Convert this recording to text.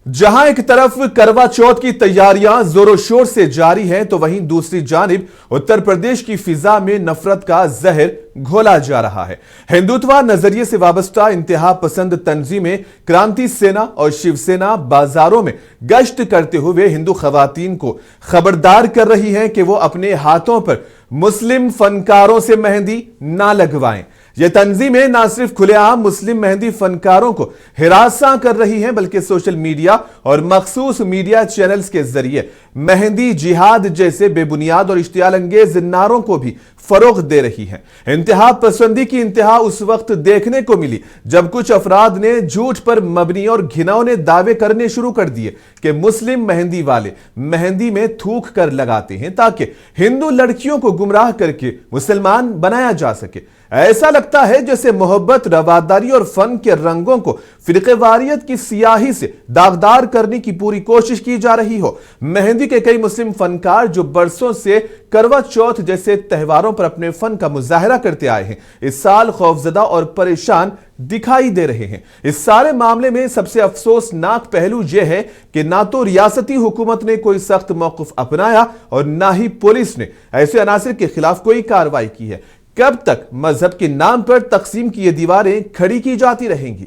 जहां एक तरफ करवा चौथ की तैयारियां जोरों शोर से जारी हैं, तो वहीं दूसरी जानिब उत्तर प्रदेश की फिजा में नफरत का जहर घोला जा रहा है। हिंदुत्व नजरिए से वाबस्ता इंतहा पसंद तंजीमें क्रांति सेना और शिवसेना बाजारों में गश्त करते हुए हिंदू खवातीन को खबरदार कर रही हैं कि वो अपने हाथों पर मुस्लिम फनकारों से मेहंदी ना लगवाएं। ये तंजीमें ना सिर्फ खुलेआम मुस्लिम मेहंदी फनकारों को हिरासा कर रही हैं, बल्कि सोशल मीडिया और मखसूस मीडिया चैनल्स के जरिए मेहंदी जिहाद जैसे बेबुनियाद और इश्तियाल अंगेज नारों को भी फरोग दे रही हैं। इंतहा पसंदी की इंतहा उस वक्त देखने को मिली जब कुछ अफराद ने झूठ पर मबनी और घिनौने दावे करने शुरू कर दिए कि मुस्लिम मेहंदी वाले मेहंदी में थूक कर लगाते हैं ताकि हिंदू लड़कियों को गुमराह करके मुसलमान बनाया जा सके। ऐसा लगता है जैसे मोहब्बत, रवादारी और फन के रंगों को फिरकेवारियत की सियाही से दागदार करने की पूरी कोशिश की जा रही हो। मेहंदी के कई मुस्लिम फनकार जो बरसों से करवा चौथ जैसे त्योहारों पर अपने फन का मुजाहरा करते आए हैं, इस साल खौफजदा और परेशान दिखाई दे रहे हैं। इस सारे मामले में सबसे अफसोसनाक पहलू यह है कि ना तो रियासती हुकूमत ने कोई सख्त मौक़िफ़ अपनाया और ना ही पुलिस ने ऐसे अनासिर के खिलाफ कोई कार्रवाई की है। कब तक मजहब के नाम पर तकसीम की ये दीवारें खड़ी की जाती रहेंगी?